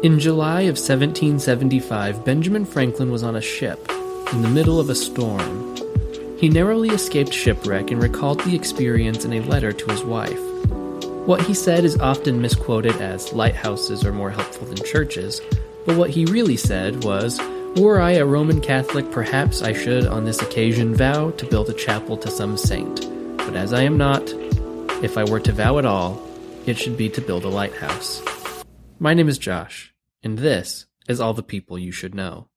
In July of 1775, Benjamin Franklin was on a ship in the middle of a storm. He narrowly escaped shipwreck and recalled the experience in a letter to his wife. What he said is often misquoted as lighthouses are more helpful than churches, but what he really said was, "Were I a Roman Catholic, perhaps I should on this occasion vow to build a chapel to some saint. But as I am not, if I were to vow at all, it should be to build a lighthouse." My name is Josh, and this is All the People You Should Know.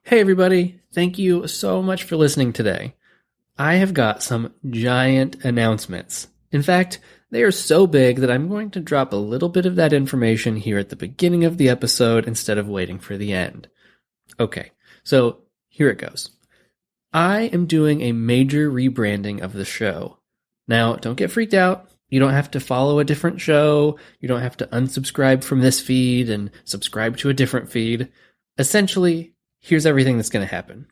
Hey everybody, thank you so much for listening today. I have got some giant announcements. In fact, they are so big that I'm going to drop a little bit of that information here at the beginning of the episode instead of waiting for the end. Okay, so here it goes. I am doing a major rebranding of the show. Now, don't get freaked out. You don't have to follow a different show. You don't have to unsubscribe from this feed and subscribe to a different feed. Essentially, here's everything that's going to happen.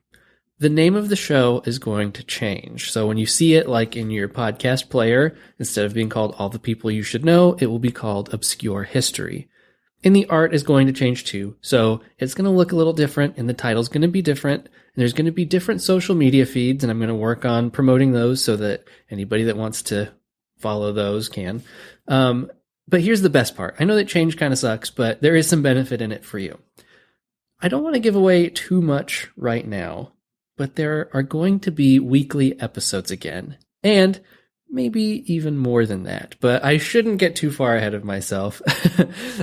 The name of the show is going to change. So when you see it like in your podcast player, instead of being called All the People You Should Know, it will be called Obscure History. And the art is going to change too. So it's going to look a little different and the title's going to be different. And there's going to be different social media feeds and I'm going to work on promoting those so that anybody that wants to follow those can. But here's the best part. I know that change kind of sucks, but there is some benefit in it for you. I don't want to give away too much right now, but there are going to be weekly episodes again, and maybe even more than that, but I shouldn't get too far ahead of myself.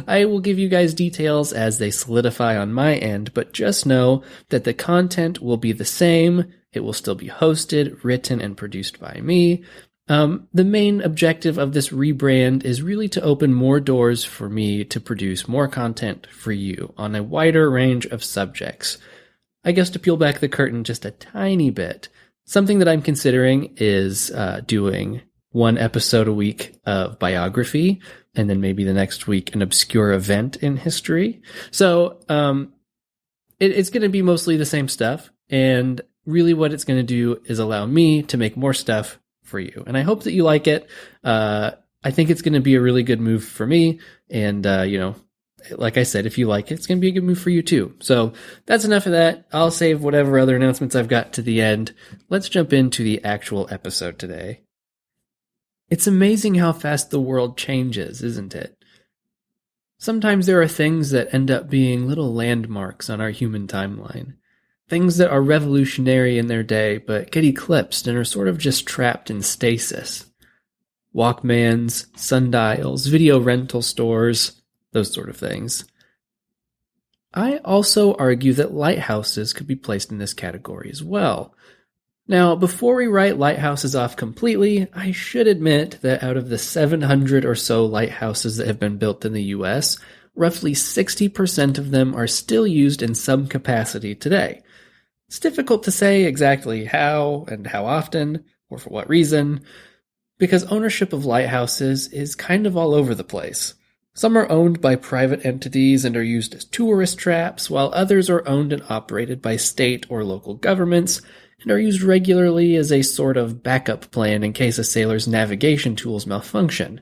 I will give you guys details as they solidify on my end, but just know that the content will be the same. It will still be hosted, written, and produced by me. The main objective of this rebrand is really to open more doors for me to produce more content for you on a wider range of subjects. I guess to peel back the curtain just a tiny bit, something that I'm considering is doing one episode a week of biography, and then maybe the next week an obscure event in history. So it's going to be mostly the same stuff, and really what it's going to do is allow me to make more stuff for you. And I hope that you like it. I think it's going to be a really good move for me, and like I said, if you like it, it's going to be a good move for you too. So that's enough of that. I'll save whatever other announcements I've got to the end. Let's jump into the actual episode today. It's amazing how fast the world changes, isn't it? Sometimes there are things that end up being little landmarks on our human timeline. Things that are revolutionary in their day, but get eclipsed and are sort of just trapped in stasis. Walkmans, sundials, video rental stores, those sort of things. I also argue that lighthouses could be placed in this category as well. Now, before we write lighthouses off completely, I should admit that out of the 700 or so lighthouses that have been built in the US, roughly 60% of them are still used in some capacity today. It's difficult to say exactly how and how often, or for what reason, because ownership of lighthouses is kind of all over the place. Some are owned by private entities and are used as tourist traps, while others are owned and operated by state or local governments and are used regularly as a sort of backup plan in case a sailor's navigation tools malfunction.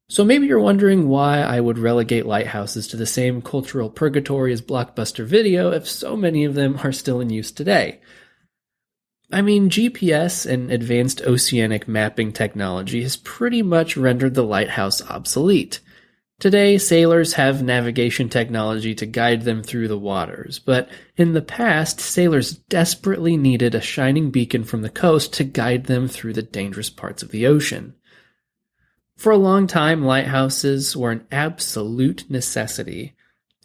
So maybe you're wondering why I would relegate lighthouses to the same cultural purgatory as Blockbuster Video if so many of them are still in use today. I mean, GPS and advanced oceanic mapping technology has pretty much rendered the lighthouse obsolete. Today, sailors have navigation technology to guide them through the waters, but in the past, sailors desperately needed a shining beacon from the coast to guide them through the dangerous parts of the ocean. For a long time, lighthouses were an absolute necessity.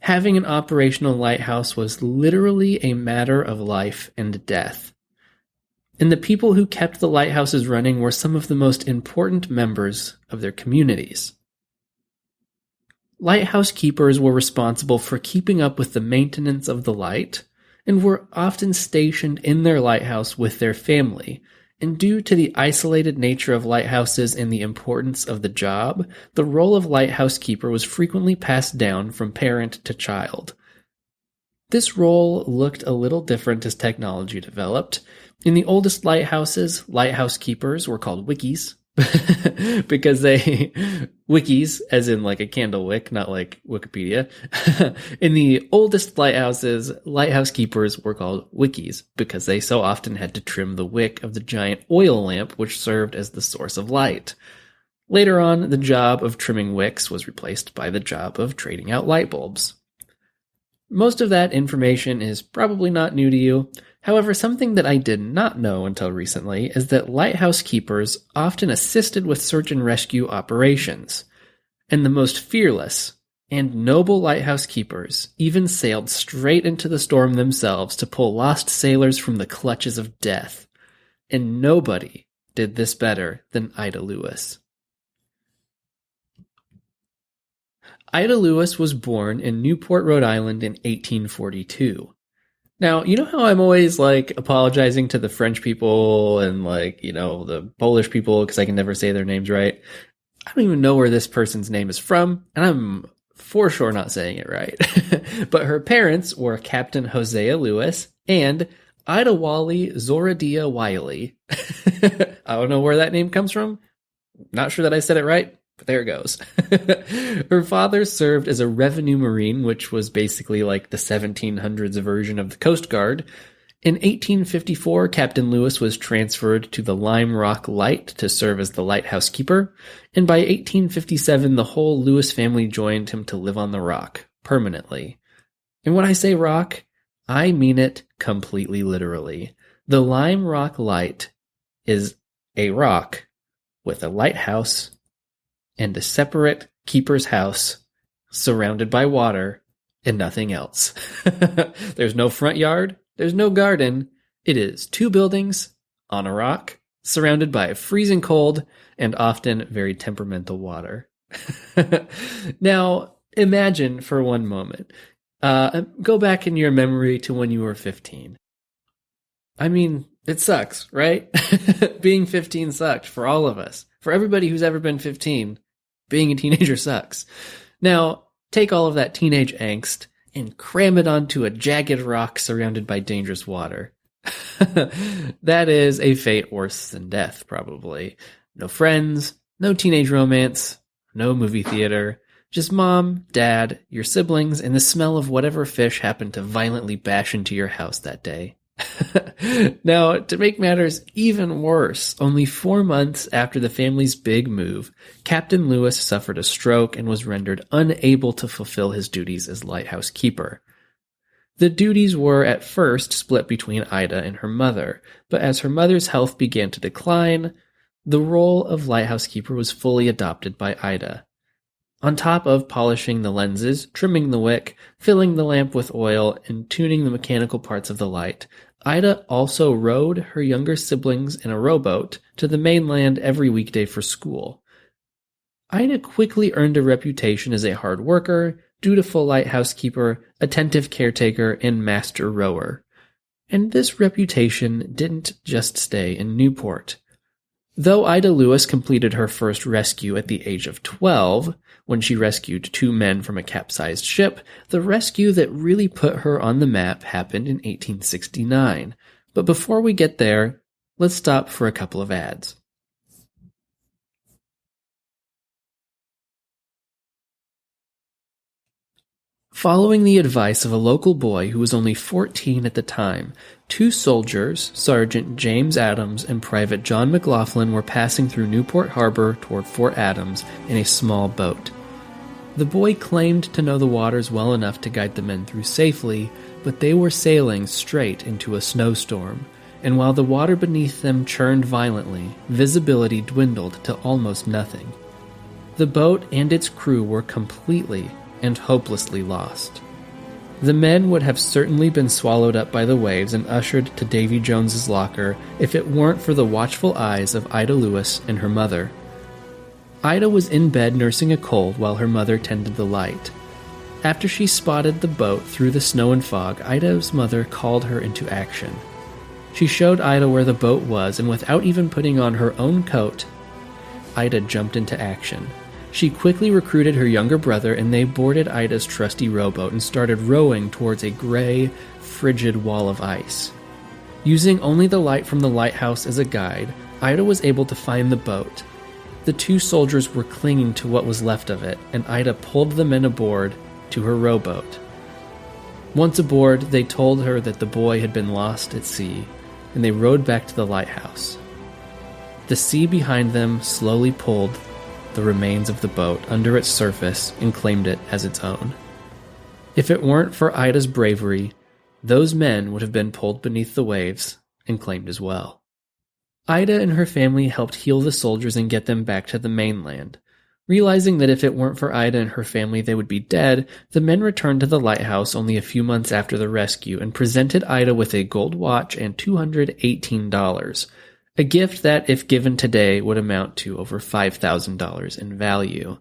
Having an operational lighthouse was literally a matter of life and death. And the people who kept the lighthouses running were some of the most important members of their communities. Lighthouse keepers were responsible for keeping up with the maintenance of the light, and were often stationed in their lighthouse with their family, And due to the isolated nature of lighthouses and the importance of the job, the role of lighthouse keeper was frequently passed down from parent to child. This role looked a little different as technology developed. In the oldest lighthouses, lighthouse keepers were called wickies, because wikis, as in like a candle wick, not like Wikipedia. In the oldest lighthouses, lighthouse keepers were called wickies because they so often had to trim the wick of the giant oil lamp which served as the source of light. Later on, the job of trimming wicks was replaced by the job of trading out light bulbs. Most of that information is probably not new to you. However, something that I did not know until recently is that lighthouse keepers often assisted with search and rescue operations. And the most fearless and noble lighthouse keepers even sailed straight into the storm themselves to pull lost sailors from the clutches of death. And nobody did this better than Ida Lewis. Ida Lewis was born in Newport, Rhode Island in 1842. Now, you know how I'm always, apologizing to the French people and, the Polish people because I can never say their names right? I don't even know where this person's name is from, and I'm for sure not saying it right. But her parents were Captain Hosea Lewis and Ida Wally Zoradia Wiley. I don't know where that name comes from. Not sure that I said it right. But there it goes. Her father served as a revenue marine, which was basically like the 1700s version of the Coast Guard. In 1854, Captain Lewis was transferred to the Lime Rock Light to serve as the lighthouse keeper, and by 1857, the whole Lewis family joined him to live on the rock, permanently. And when I say rock, I mean it completely literally. The Lime Rock Light is a rock with a lighthouse and a separate keeper's house surrounded by water and nothing else. There's no front yard. There's no garden. It is 2 buildings on a rock surrounded by freezing cold and often very temperamental water. Now, imagine for one moment. Go back in your memory to when you were 15. I mean, it sucks, right? Being 15 sucked for all of us. For everybody who's ever been 15, being a teenager sucks. Now, take all of that teenage angst and cram it onto a jagged rock surrounded by dangerous water. That is a fate worse than death, probably. No friends, no teenage romance, no movie theater, just mom, dad, your siblings, and the smell of whatever fish happened to violently bash into your house that day. Now, to make matters even worse, only 4 months after the family's big move, Captain Lewis suffered a stroke and was rendered unable to fulfill his duties as lighthouse keeper. The duties were at first split between Ida and her mother, but as her mother's health began to decline, the role of lighthouse keeper was fully adopted by Ida. On top of polishing the lenses, trimming the wick, filling the lamp with oil, and tuning the mechanical parts of the light, Ida also rowed her younger siblings in a rowboat to the mainland every weekday for school. Ida quickly earned a reputation as a hard worker, dutiful lighthouse keeper, attentive caretaker, and master rower. And this reputation didn't just stay in Newport. Though Ida Lewis completed her first rescue at the age of 12, when she rescued 2 men from a capsized ship, the rescue that really put her on the map happened in 1869. But before we get there, let's stop for a couple of ads. Following the advice of a local boy who was only 14 at the time, 2 soldiers, Sergeant James Adams and Private John McLaughlin, were passing through Newport Harbor toward Fort Adams in a small boat. The boy claimed to know the waters well enough to guide the men through safely, but they were sailing straight into a snowstorm, and while the water beneath them churned violently, visibility dwindled to almost nothing. The boat and its crew were completely and hopelessly lost. The men would have certainly been swallowed up by the waves and ushered to Davy Jones's locker if it weren't for the watchful eyes of Ida Lewis and her mother. Ida was in bed nursing a cold while her mother tended the light. After she spotted the boat through the snow and fog, Ida's mother called her into action. She showed Ida where the boat was, and without even putting on her own coat, Ida jumped into action. She quickly recruited her younger brother, and they boarded Ida's trusty rowboat and started rowing towards a gray, frigid wall of ice. Using only the light from the lighthouse as a guide, Ida was able to find the boat. The two soldiers were clinging to what was left of it, and Ida pulled the men aboard to her rowboat. Once aboard, they told her that the boy had been lost at sea, and they rowed back to the lighthouse. The sea behind them slowly pulled the remains of the boat under its surface and claimed it as its own. If it weren't for Ida's bravery, those men would have been pulled beneath the waves and claimed as well. Ida and her family helped heal the soldiers and get them back to the mainland. Realizing that if it weren't for Ida and her family they would be dead, the men returned to the lighthouse only a few months after the rescue and presented Ida with a gold watch and $218, a gift that, if given today, would amount to over $5,000 in value.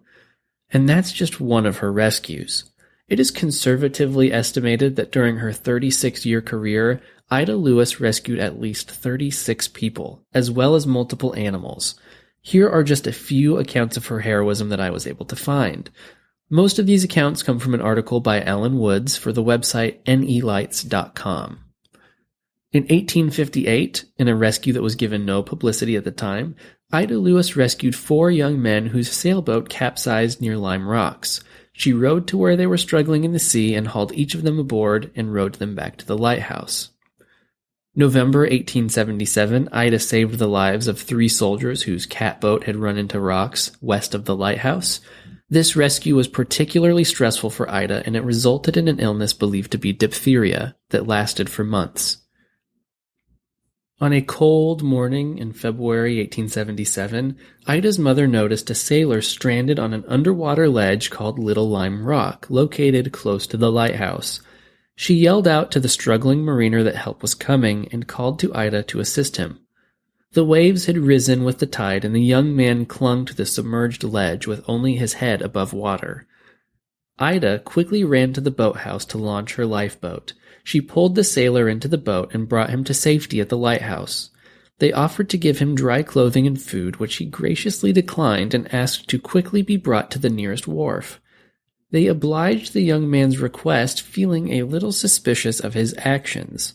And that's just one of her rescues. It is conservatively estimated that during her 36-year career, Ida Lewis rescued at least 36 people, as well as multiple animals. Here are just a few accounts of her heroism that I was able to find. Most of these accounts come from an article by Alan Woods for the website nelights.com. In 1858, in a rescue that was given no publicity at the time, Ida Lewis rescued 4 young men whose sailboat capsized near Lime Rocks. She rowed to where they were struggling in the sea and hauled each of them aboard and rowed them back to the lighthouse. November 1877, Ida saved the lives of 3 soldiers whose catboat had run into rocks west of the lighthouse. This rescue was particularly stressful for Ida, and it resulted in an illness believed to be diphtheria that lasted for months. On a cold morning in February 1877, Ida's mother noticed a sailor stranded on an underwater ledge called Little Lime Rock, located close to the lighthouse. She yelled out to the struggling mariner that help was coming and called to Ida to assist him. The waves had risen with the tide, and the young man clung to the submerged ledge with only his head above water. Ida quickly ran to the boathouse to launch her lifeboat. She pulled the sailor into the boat and brought him to safety at the lighthouse. They offered to give him dry clothing and food, which he graciously declined and asked to quickly be brought to the nearest wharf. They obliged the young man's request, feeling a little suspicious of his actions.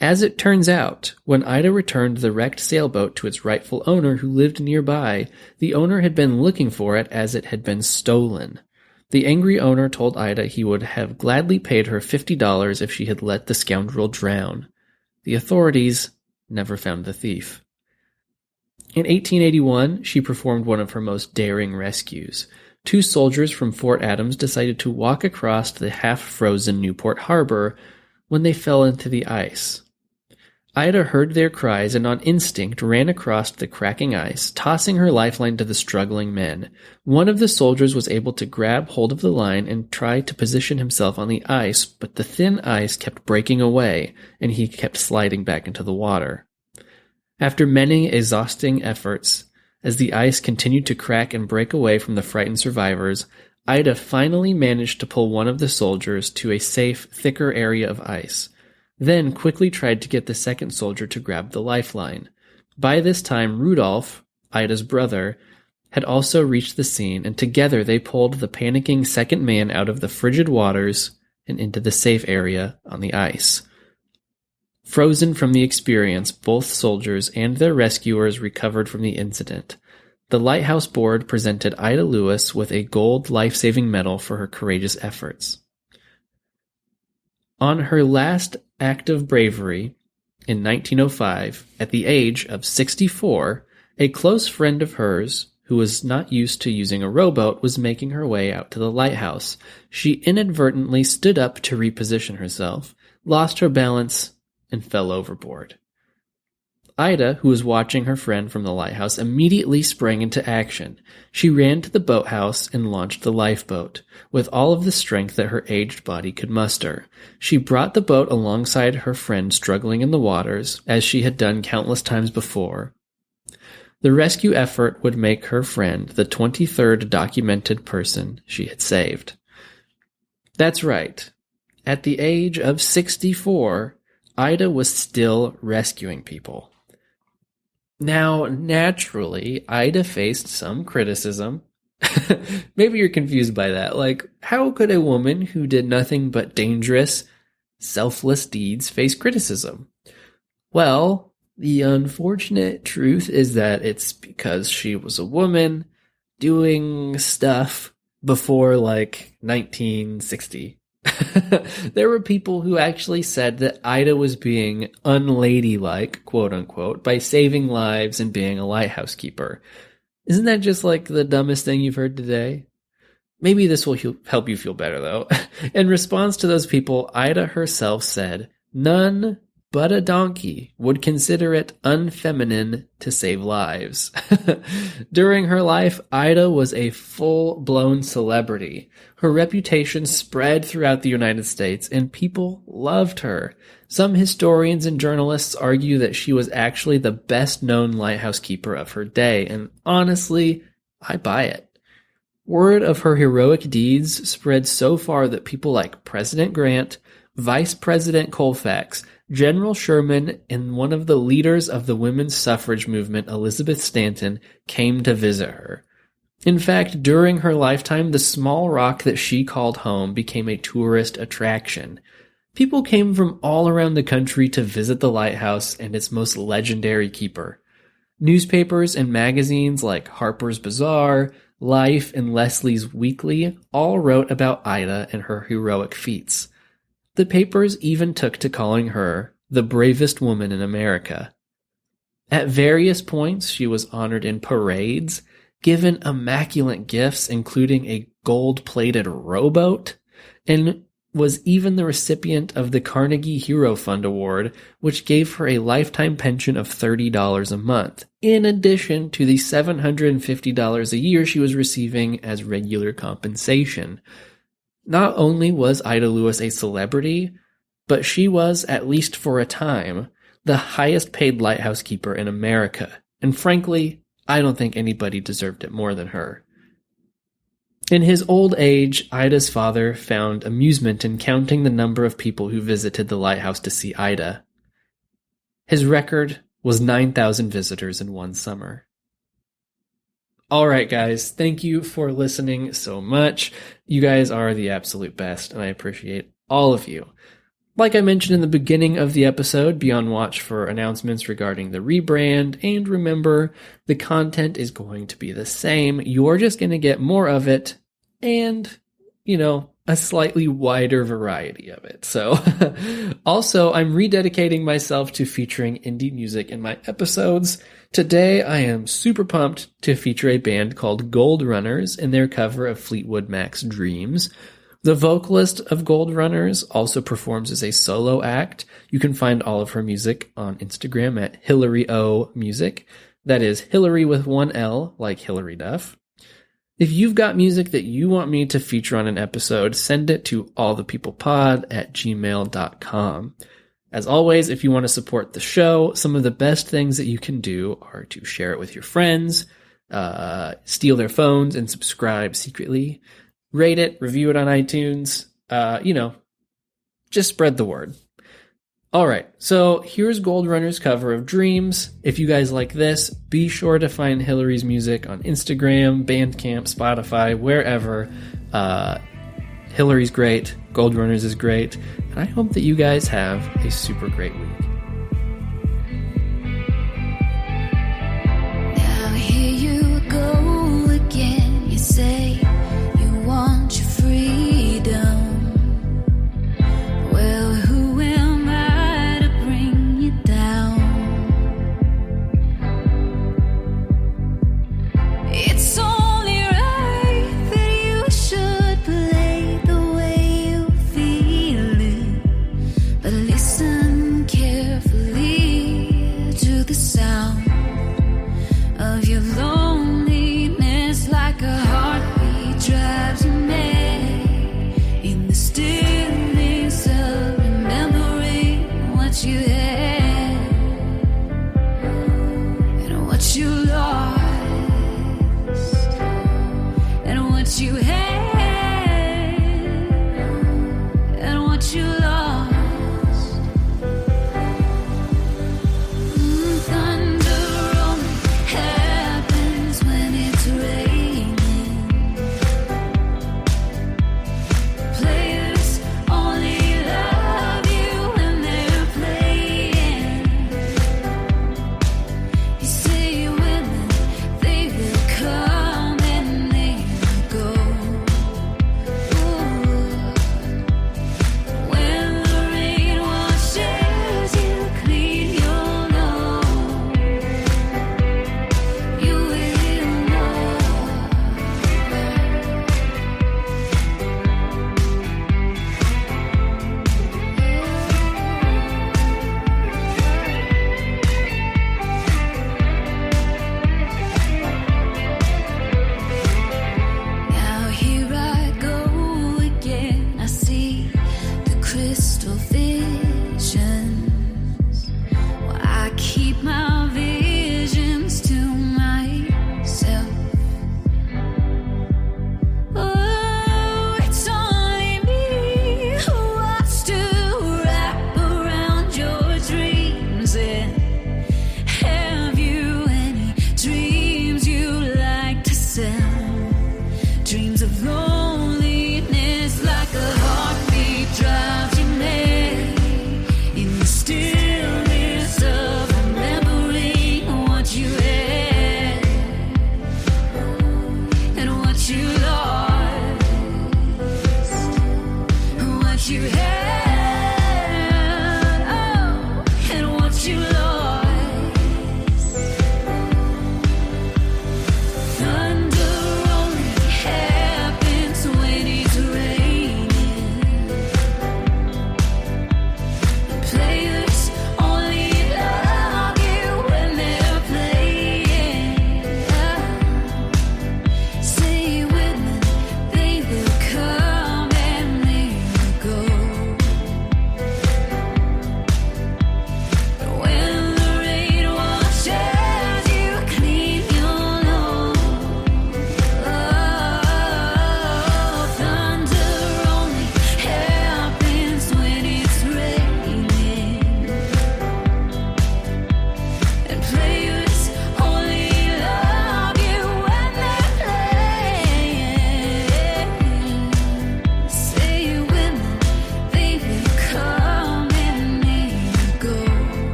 As it turns out, when Ida returned the wrecked sailboat to its rightful owner who lived nearby, the owner had been looking for it as it had been stolen. The angry owner told Ida he would have gladly paid her $50 if she had let the scoundrel drown. The authorities never found the thief. In 1881, she performed one of her most daring rescues. 2 soldiers from Fort Adams decided to walk across the half-frozen Newport Harbor when they fell into the ice. Ida heard their cries and on instinct ran across the cracking ice, tossing her lifeline to the struggling men. One of the soldiers was able to grab hold of the line and try to position himself on the ice, but the thin ice kept breaking away, and he kept sliding back into the water. After many exhausting efforts, as the ice continued to crack and break away from the frightened survivors, Ida finally managed to pull one of the soldiers to a safe, thicker area of ice. Then quickly tried to get the second soldier to grab the lifeline. By this time, Rudolph, Ida's brother, had also reached the scene, and together they pulled the panicking second man out of the frigid waters and into the safe area on the ice. Frozen from the experience, both soldiers and their rescuers recovered from the incident. The Lighthouse Board presented Ida Lewis with a gold life-saving medal for her courageous efforts. On her last act of bravery, in 1905, at the age of 64, a close friend of hers, who was not used to using a rowboat, was making her way out to the lighthouse. She inadvertently stood up to reposition herself, lost her balance, and fell overboard. Ida, who was watching her friend from the lighthouse, immediately sprang into action. She ran to the boathouse and launched the lifeboat, with all of the strength that her aged body could muster. She brought the boat alongside her friend struggling in the waters, as she had done countless times before. The rescue effort would make her friend the 23rd documented person she had saved. That's right. At the age of 64, Ida was still rescuing people. Now, naturally, Ida faced some criticism. Maybe you're confused by that. Like, how could a woman who did nothing but dangerous, selfless deeds face criticism? Well, the unfortunate truth is that it's because she was a woman doing stuff before, like, 1960. There were people who actually said that Ida was being unladylike, quote unquote, by saving lives and being a lighthouse keeper. Isn't that just like the dumbest thing you've heard today? Maybe this will help you feel better, though. In response to those people, Ida herself said, "None but a donkey would consider it unfeminine to save lives." During her life, Ida was a full-blown celebrity. Her reputation spread throughout the United States, and people loved her. Some historians and journalists argue that she was actually the best-known lighthouse keeper of her day, and honestly, I buy it. Word of her heroic deeds spread so far that people like President Grant, Vice President Colfax, General Sherman, and one of the leaders of the women's suffrage movement, Elizabeth Stanton, came to visit her. In fact, during her lifetime, the small rock that she called home became a tourist attraction. People came from all around the country to visit the lighthouse and its most legendary keeper. Newspapers and magazines like Harper's Bazaar, Life, and Leslie's Weekly all wrote about Ida and her heroic feats. The papers even took to calling her the bravest woman in America. At various points, she was honored in parades, given immaculate gifts, including a gold-plated rowboat, and was even the recipient of the Carnegie Hero Fund Award, which gave her a lifetime pension of $30 a month, in addition to the $750 a year she was receiving as regular compensation. Not only was Ida Lewis a celebrity, but she was, at least for a time, the highest paid lighthouse keeper in America. And frankly, I don't think anybody deserved it more than her. In his old age, Ida's father found amusement in counting the number of people who visited the lighthouse to see Ida. His record was 9,000 visitors in one summer. All right, guys, thank you for listening so much. You guys are the absolute best, and I appreciate all of you. Like I mentioned in the beginning of the episode, be on watch for announcements regarding the rebrand, and remember, the content is going to be the same. You're just going to get more of it, and, a slightly wider variety of it. So, also, I'm rededicating myself to featuring indie music in my episodes. Today, I am super pumped to feature a band called Goldrunners in their cover of Fleetwood Mac's Dreams. The vocalist of Goldrunners also performs as a solo act. You can find all of her music on Instagram at Hillary O Music. That is Hillary with one L, like Hillary Duff. If you've got music that you want me to feature on an episode, send it to allthepeoplepod@gmail.com. As always, if you want to support the show, some of the best things that you can do are to share it with your friends, steal their phones and subscribe secretly, rate it, review it on iTunes, just spread the word. All right, so here's Goldrunner's cover of Dreams. If you guys like this, be sure to find Hillary's music on Instagram, Bandcamp, Spotify, wherever. Hillary's great, Goldrunners is great, and I hope that you guys have a super great week. Now here you go again, you say you want your freedom. Well, who am I to bring you down? It's only right that you should play the way you feel it, but listen carefully to the sound of your loneliness, like a heartbeat drives you mad in the stillness of remembering what you had and what you lost and what you had.